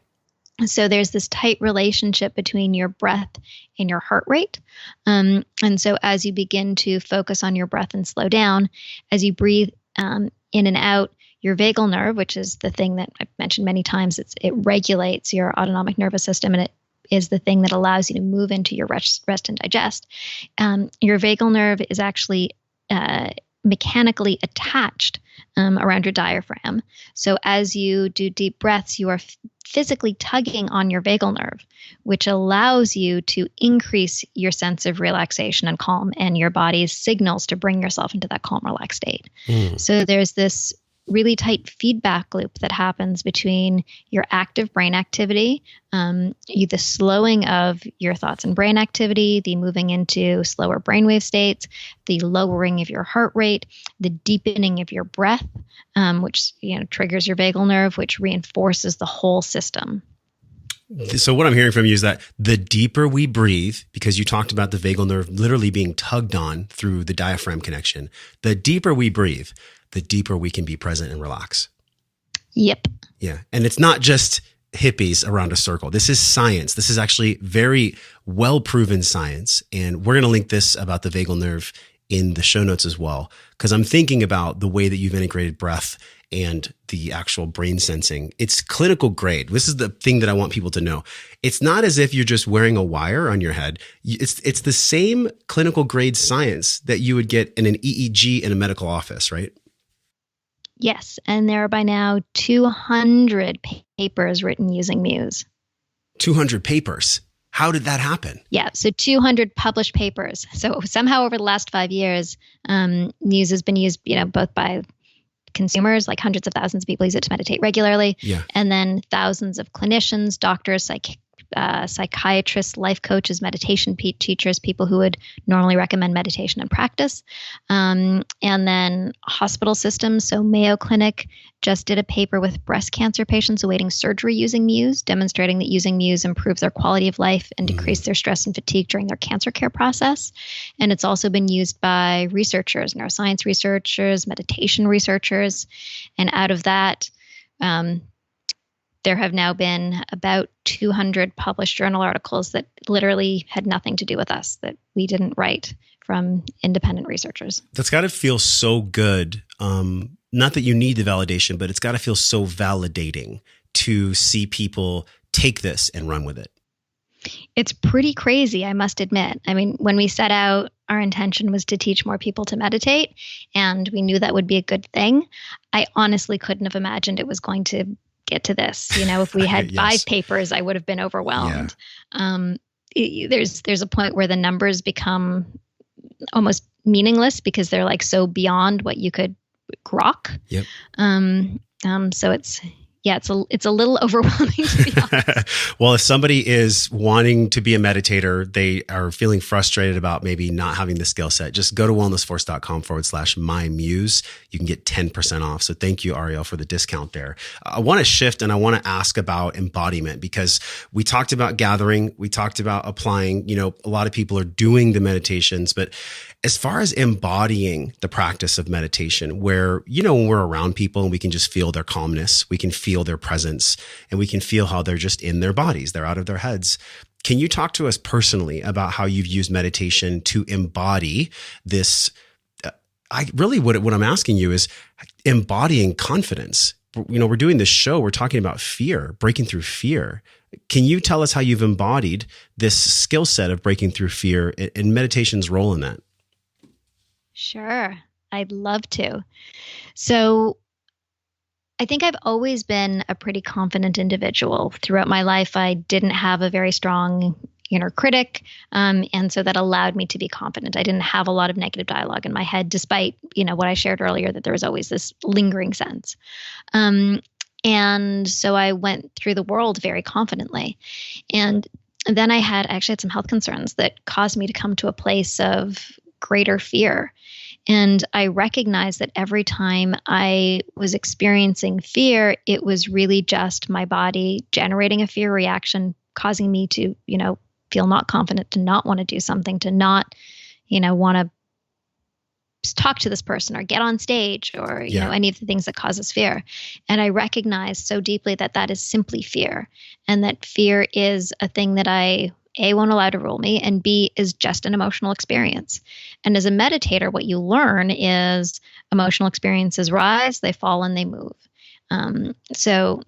So there's this tight relationship between your breath and your heart rate. And so as you begin to focus on your breath and slow down, as you breathe in and out, your vagal nerve, which is the thing that I've mentioned many times, it regulates your autonomic nervous system, and it is the thing that allows you to move into your rest and digest. Your vagal nerve is actually mechanically attached around your diaphragm. So as you do deep breaths, you are physically tugging on your vagal nerve, which allows you to increase your sense of relaxation and calm and your body's signals to bring yourself into that calm, relaxed state. So there's this really tight feedback loop that happens between your active brain activity, the slowing of your thoughts and brain activity, the moving into slower brainwave states, the lowering of your heart rate, the deepening of your breath, which triggers your vagal nerve, which reinforces the whole system. So what I'm hearing from you is that the deeper we breathe, because you talked about the vagal nerve literally being tugged on through the diaphragm connection, the deeper we breathe, the deeper we can be present and relax. Yep. Yeah. And it's not just hippies around a circle. This is science. This is actually very well-proven science. And we're going to link this about the vagal nerve in the show notes as well, because I'm thinking about the way that you've integrated breath and the actual brain sensing. It's clinical grade. This is the thing that I want people to know. It's not as if you're just wearing a wire on your head. It's the same clinical grade science that you would get in an EEG in a medical office, right? Yes, and there are by now 200 papers written using Muse. 200 papers? How did that happen? Yeah, so 200 published papers. So somehow over the last 5 years, Muse has been used, both by consumers, like hundreds of thousands of people use it to meditate regularly, and then thousands of clinicians, doctors, psychiatrists, life coaches, meditation teachers, people who would normally recommend meditation in practice, and then hospital systems. So Mayo Clinic just did a paper with breast cancer patients awaiting surgery using Muse, demonstrating that using Muse improves their quality of life and decrease their stress and fatigue during their cancer care process. And it's also been used by researchers, neuroscience researchers, meditation researchers. And out of that, there have now been about 200 published journal articles that literally had nothing to do with us, that we didn't write, from independent researchers. That's got to feel so good. Not that you need the validation, but it's got to feel so validating to see people take this and run with it. It's pretty crazy, I must admit. I mean, when we set out, our intention was to teach more people to meditate, and we knew that would be a good thing. I honestly couldn't have imagined it was going to get to this. If we had 5 papers, I would have been overwhelmed. There's a point where the numbers become almost meaningless because they're like so beyond what you could grok. Yep. So it's a little overwhelming, to be honest. Well, if somebody is wanting to be a meditator, they are feeling frustrated about maybe not having the skill set, just go to wellnessforce.com/mymuse. You can get 10% off. So thank you, Ariel, for the discount there. I want to shift and I want to ask about embodiment, because we talked about gathering, we talked about applying, a lot of people are doing the meditations, but as far as embodying the practice of meditation, where, when we're around people and we can just feel their calmness, we can feel their presence, and we can feel how they're just in their bodies, they're out of their heads. Can you talk to us personally about how you've used meditation to embody this? What I'm asking you is embodying confidence. We're doing this show, we're talking about fear, breaking through fear. Can you tell us how you've embodied this skill set of breaking through fear and meditation's role in that? Sure, I'd love to. So I think I've always been a pretty confident individual. Throughout my life, I didn't have a very strong inner critic, and so that allowed me to be confident. I didn't have a lot of negative dialogue in my head, despite what I shared earlier, that there was always this lingering sense. And so I went through the world very confidently. And then I actually had some health concerns that caused me to come to a place of greater fear. And I recognized that every time I was experiencing fear, it was really just my body generating a fear reaction, causing me to, feel not confident, to not want to do something, to not, want to talk to this person or get on stage or, any of the things that cause us fear. And I recognized so deeply that that is simply fear, and that fear is a thing that I won't allow to rule me, and B, is just an emotional experience. And as a meditator, what you learn is emotional experiences rise, they fall, and they move. So,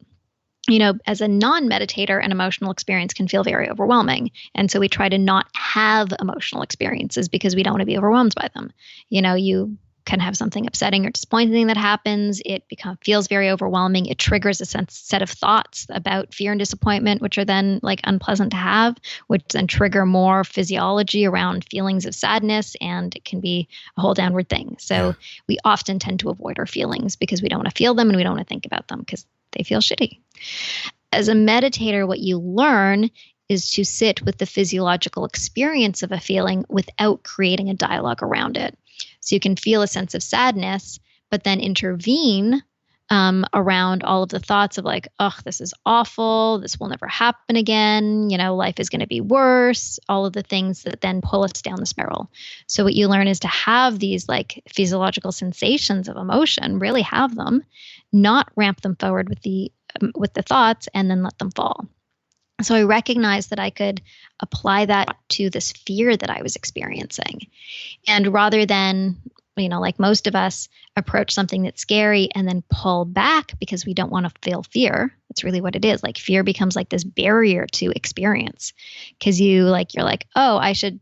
as a non-meditator, an emotional experience can feel very overwhelming. And so we try to not have emotional experiences because we don't want to be overwhelmed by them. You can have something upsetting or disappointing that happens. It feels very overwhelming. It triggers a set of thoughts about fear and disappointment, which are then unpleasant to have, which then trigger more physiology around feelings of sadness, and it can be a whole downward thing. So we often tend to avoid our feelings because we don't want to feel them and we don't want to think about them because they feel shitty. As a meditator, what you learn is to sit with the physiological experience of a feeling without creating a dialogue around it. So you can feel a sense of sadness, but then intervene around all of the thoughts of this is awful, this will never happen again, life is going to be worse, all of the things that then pull us down the spiral. So what you learn is to have these physiological sensations of emotion, really have them, not ramp them forward with the thoughts and then let them fall. So I recognized that I could apply that to this fear that I was experiencing. And rather than like most of us, approach something that's scary and then pull back because we don't want to feel fear. That's really what it is. Like fear becomes like this barrier to experience because you're like, oh, I should,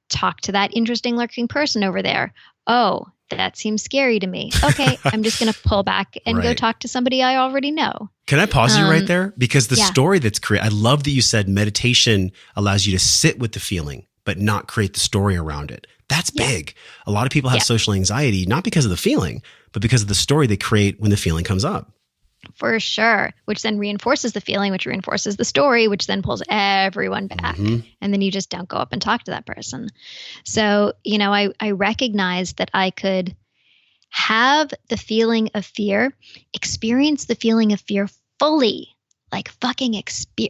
talk to that interesting lurking person over there. Oh, that seems scary to me. Okay, I'm just going to pull back and go talk to somebody I already know. Can I pause you right there? Because the story that's created, I love that you said meditation allows you to sit with the feeling, but not create the story around it. That's big. A lot of people have social anxiety, not because of the feeling, but because of the story they create when the feeling comes up. For sure, which then reinforces the feeling, which reinforces the story, which then pulls everyone back. And then you just don't go up and talk to that person. So, I recognized that I could have the feeling of fear, experience the feeling of fear fully, like fucking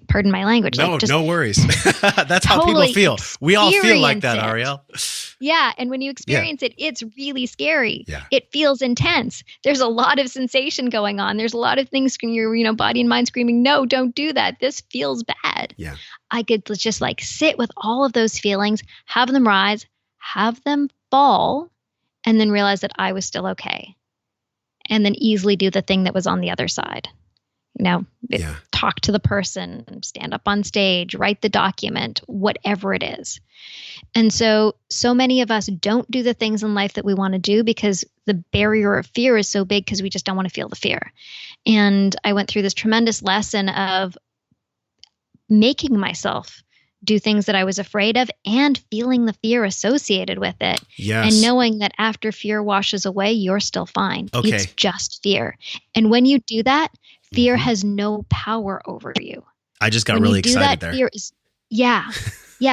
pardon my language. No, like just no worries. That's how people feel. We all feel like that, Ariel. Yeah. And when you experience it, it's really scary. Yeah. It feels intense. There's a lot of sensation going on. There's a lot of things in your, body and mind screaming, no, don't do that. This feels bad. Yeah. I could just sit with all of those feelings, have them rise, have them fall, and then realize that I was still okay. And then easily do the thing that was on the other side. Talk to the person, stand up on stage, write the document, whatever it is. And so many of us don't do the things in life that we want to do because the barrier of fear is so big because we just don't want to feel the fear. And I went through this tremendous lesson of making myself do things that I was afraid of and feeling the fear associated with it. Yes. And knowing that after fear washes away, you're still fine. Okay. It's just fear. And when you do that, fear has no power over you. I just got really excited there. Fear is,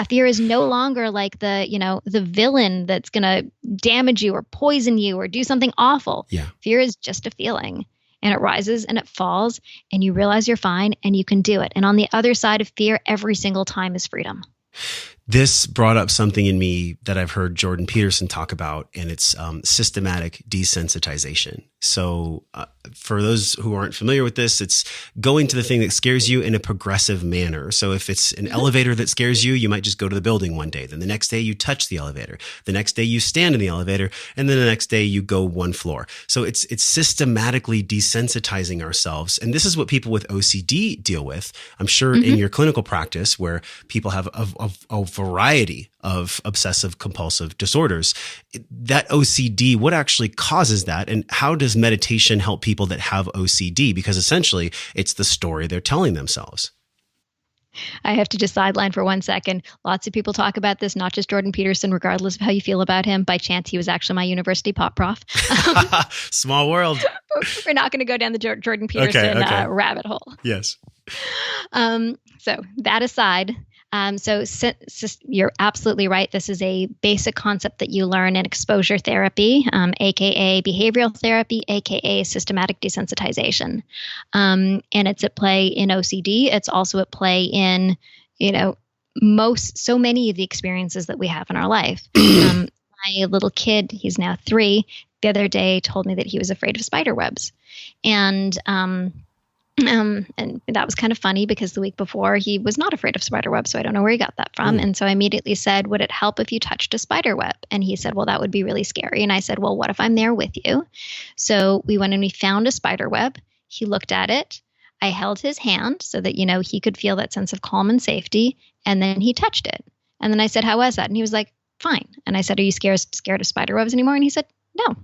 fear is no longer like the villain that's going to damage you or poison you or do something awful. Yeah. Fear is just a feeling. And it rises and it falls and you realize you're fine and you can do it. And on the other side of fear, every single time is freedom. This brought up something in me that I've heard Jordan Peterson talk about, and it's systematic desensitization. So for those who aren't familiar with this, it's going to the thing that scares you in a progressive manner. So if it's an elevator that scares you, you might just go to the building one day. Then the next day you touch the elevator. The next day you stand in the elevator. And then the next day you go one floor. So it's systematically desensitizing ourselves. And this is what people with OCD deal with. I'm sure in your clinical practice where people have a variety of obsessive compulsive disorders, that OCD, what actually causes that? And how does meditation help people that have OCD? Because essentially it's the story they're telling themselves. I have to just sideline for 1 second. Lots of people talk about this, not just Jordan Peterson, regardless of how you feel about him. By chance, he was actually my university pop prof. Small world. We're not going to go down the Jordan Peterson rabbit hole. Yes. So that aside, you're absolutely right. This is a basic concept that you learn in exposure therapy, aka behavioral therapy, aka systematic desensitization. And it's at play in OCD. It's also at play in, so many of the experiences that we have in our life. My little kid, he's now 3, the other day told me that he was afraid of spider webs. And that was kind of funny because the week before he was not afraid of spider web. So I don't know where he got that from. And so I immediately said, would it help if you touched a spider web? And he said, well, that would be really scary. And I said, well, what if I'm there with you? So we went and we found a spider web. He looked at it. I held his hand so that, he could feel that sense of calm and safety. And then he touched it. And then I said, how was that? And he was like, fine. And I said, are you scared of spider webs anymore? And he said, no.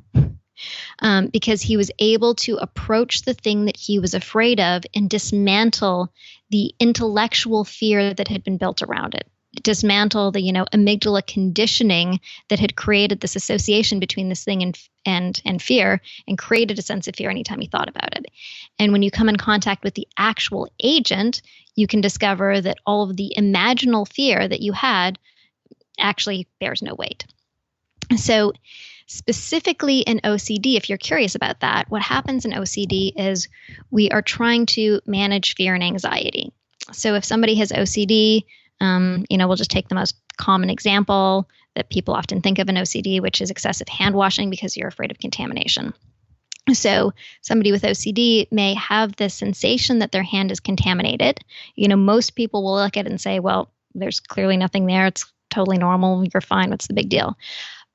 Because he was able to approach the thing that he was afraid of and dismantle the intellectual fear that had been built around it. Dismantle the, amygdala conditioning that had created this association between this thing and fear, and created a sense of fear anytime he thought about it. And when you come in contact with the actual agent, you can discover that all of the imaginal fear that you had actually bears no weight. So specifically in OCD, if you're curious about that, what happens in OCD is we are trying to manage fear and anxiety. So if somebody has OCD, we'll just take the most common example that people often think of in OCD, which is excessive hand washing because you're afraid of contamination. So somebody with OCD may have the sensation that their hand is contaminated. Most people will look at it and say, well, there's clearly nothing there. It's totally normal. You're fine. What's the big deal?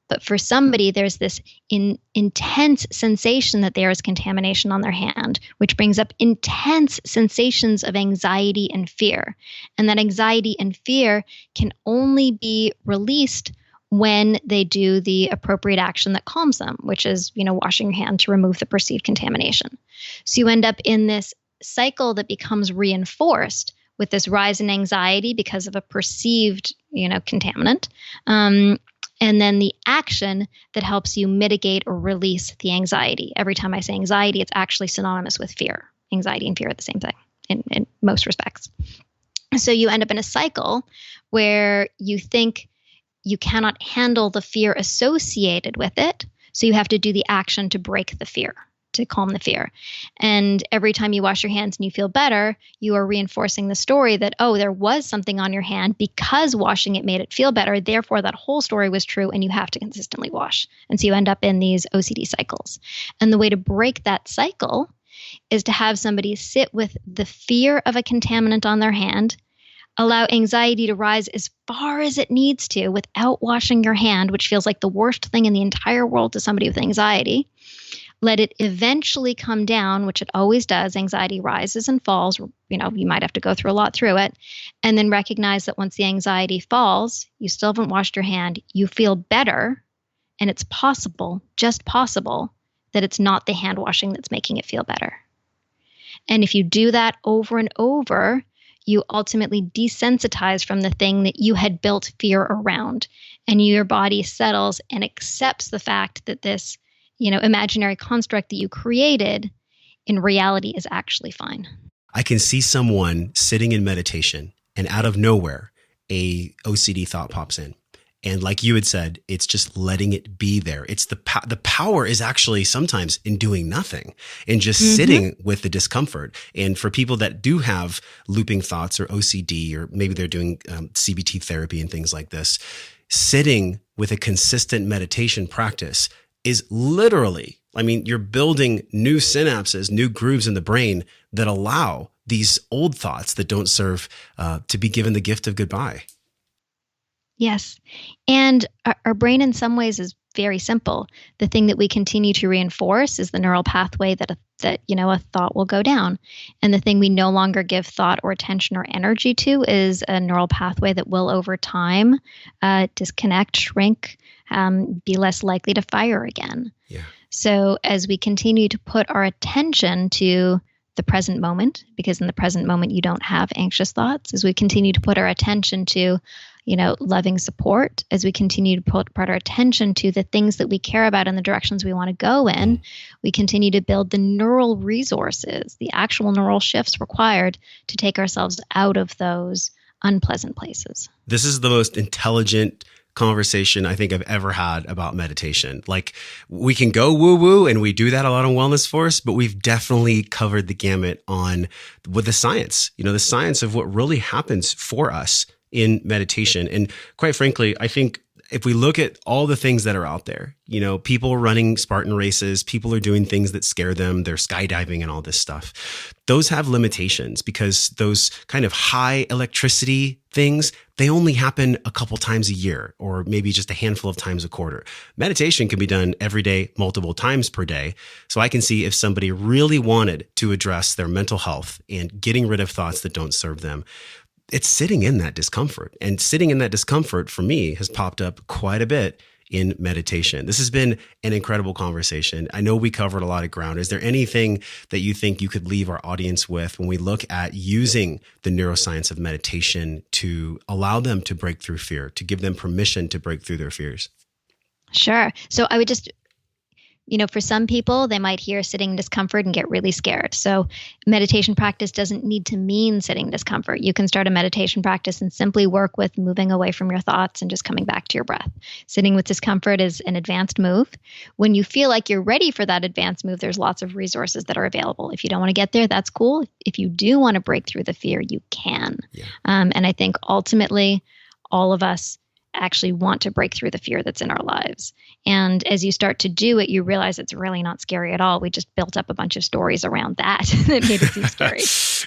But for somebody, there's this intense sensation that there is contamination on their hand, which brings up intense sensations of anxiety and fear. And that anxiety and fear can only be released when they do the appropriate action that calms them, which is, washing your hand to remove the perceived contamination. So you end up in this cycle that becomes reinforced with this rise in anxiety because of a perceived, contaminant. And then the action that helps you mitigate or release the anxiety. Every time I say anxiety, it's actually synonymous with fear. Anxiety and fear are the same thing in most respects. So you end up in a cycle where you think you cannot handle the fear associated with it. So you have to do the action to break the fear, to calm the fear. And every time you wash your hands and you feel better, you are reinforcing the story that, there was something on your hand because washing it made it feel better. Therefore, that whole story was true and you have to consistently wash. And so you end up in these OCD cycles. And the way to break that cycle is to have somebody sit with the fear of a contaminant on their hand, allow anxiety to rise as far as it needs to without washing your hand, which feels like the worst thing in the entire world to somebody with anxiety. Let it eventually come down, which it always does. Anxiety rises and falls. You might have to go through a lot through it. And then recognize that once the anxiety falls, you still haven't washed your hand, you feel better. And it's possible, just possible, that it's not the hand washing that's making it feel better. And if you do that over and over, you ultimately desensitize from the thing that you had built fear around. And your body settles and accepts the fact that this imaginary construct that you created in reality is actually fine. I can see someone sitting in meditation and out of nowhere, a OCD thought pops in. And like you had said, it's just letting it be there. It's the power is actually sometimes in doing nothing and just sitting with the discomfort. And for people that do have looping thoughts or OCD, or maybe they're doing CBT therapy and things like this, sitting with a consistent meditation practice is literally, you're building new synapses, new grooves in the brain that allow these old thoughts that don't serve to be given the gift of goodbye. Yes. And our brain in some ways is very simple. The thing that we continue to reinforce is the neural pathway that a thought will go down. And the thing we no longer give thought or attention or energy to is a neural pathway that will over time disconnect, shrink, be less likely to fire again. Yeah. So as we continue to put our attention to the present moment, because in the present moment you don't have anxious thoughts, as we continue to put our attention to loving support, as we continue to put our attention to the things that we care about and the directions we want to go in, we continue to build the neural resources, the actual neural shifts required to take ourselves out of those unpleasant places. This is the most intelligent conversation I think I've ever had about meditation. Like, we can go woo-woo, and we do that a lot on Wellness Force, but we've definitely covered the gamut with the science, the science of what really happens for us in meditation. And quite frankly, I think if we look at all the things that are out there, people running Spartan races, people are doing things that scare them, they're skydiving and all this stuff. Those have limitations because those kind of high electricity things, they only happen a couple times a year or maybe just a handful of times a quarter. Meditation can be done every day, multiple times per day. So I can see if somebody really wanted to address their mental health and getting rid of thoughts that don't serve them, it's sitting in that discomfort. And sitting in that discomfort for me has popped up quite a bit in meditation. This has been an incredible conversation. I know we covered a lot of ground. Is there anything that you think you could leave our audience with when we look at using the neuroscience of meditation to allow them to break through fear, to give them permission to break through their fears? Sure. So I would just for some people, they might hear sitting discomfort and get really scared. So meditation practice doesn't need to mean sitting discomfort. You can start a meditation practice and simply work with moving away from your thoughts and just coming back to your breath. Sitting with discomfort is an advanced move. When you feel like you're ready for that advanced move, there's lots of resources that are available. If you don't want to get there, that's cool. If you do want to break through the fear, you can. Yeah. And I think ultimately, all of us actually want to break through the fear that's in our lives. And as you start to do it, you realize it's really not scary at all. We just built up a bunch of stories around that that made it seem scary.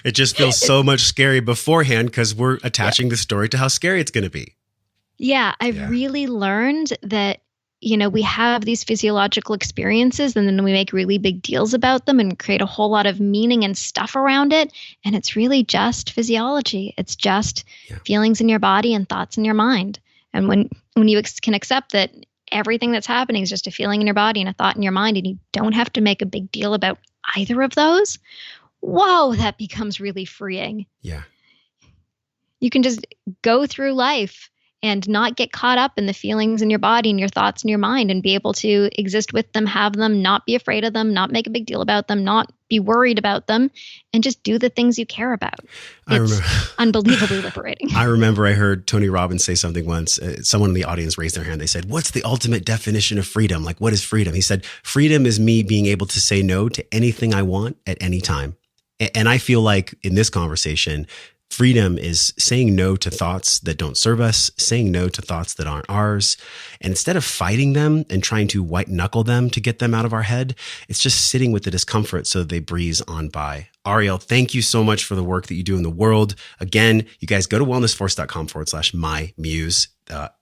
It just feels so much scary beforehand because we're attaching the story to how scary it's going to be. Yeah, I've really learned that we have these physiological experiences and then we make really big deals about them and create a whole lot of meaning and stuff around it. And it's really just physiology. It's just feelings in your body and thoughts in your mind. And when you can accept that everything that's happening is just a feeling in your body and a thought in your mind, and you don't have to make a big deal about either of those, whoa, that becomes really freeing. Yeah. You can just go through life and not get caught up in the feelings in your body and your thoughts in your mind, and be able to exist with them, have them, not be afraid of them, not make a big deal about them, not be worried about them, and just do the things you care about. It's unbelievably liberating. I remember I heard Tony Robbins say something once. Someone in the audience raised their hand. They said, "What's the ultimate definition of freedom? Like, what is freedom?" He said, "Freedom is me being able to say no to anything I want at any time." And I feel like in this conversation, freedom is saying no to thoughts that don't serve us, saying no to thoughts that aren't ours. And instead of fighting them and trying to white knuckle them to get them out of our head, it's just sitting with the discomfort so they breeze on by. Ariel, thank you so much for the work that you do in the world. Again, you guys go to wellnessforce.com/mymuse.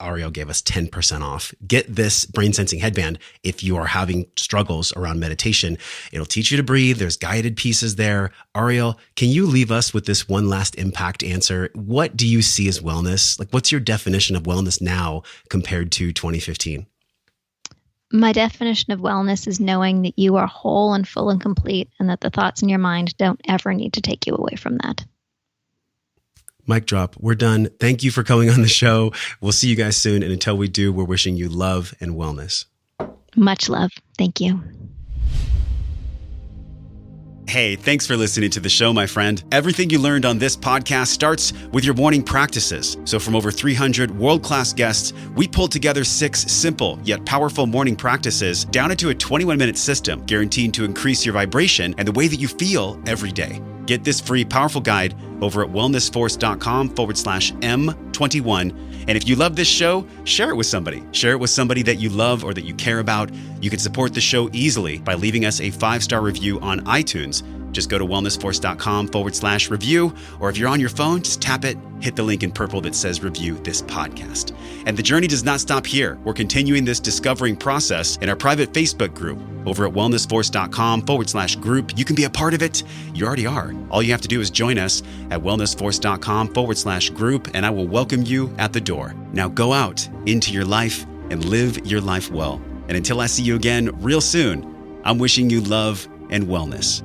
Ariel gave us 10% off. Get this brain sensing headband if you are having struggles around meditation. It'll teach you to breathe. There's guided pieces there. Ariel, can you leave us with this one last impact answer? What do you see as wellness? Like, what's your definition of wellness now compared to 2015? My definition of wellness is knowing that you are whole and full and complete, and that the thoughts in your mind don't ever need to take you away from that. Mic drop. We're done. Thank you for coming on the show. We'll see you guys soon. And until we do, we're wishing you love and wellness. Much love. Thank you. Hey, thanks for listening to the show, my friend. Everything you learned on this podcast starts with your morning practices. So from over 300 world-class guests, we pulled together 6 simple yet powerful morning practices down into a 21-minute system guaranteed to increase your vibration and the way that you feel every day. Get this free, powerful guide over at wellnessforce.com/M21. And if you love this show, share it with somebody. Share it with somebody that you love or that you care about. You can support the show easily by leaving us a 5-star review on iTunes. Just go to wellnessforce.com/review, or if you're on your phone, just tap it, hit the link in purple that says review this podcast. And the journey does not stop here. We're continuing this discovering process in our private Facebook group over at wellnessforce.com/group. You can be a part of it. You already are. All you have to do is join us at wellnessforce.com/group, and I will welcome you at the door. Now go out into your life and live your life well. And until I see you again real soon, I'm wishing you love and wellness.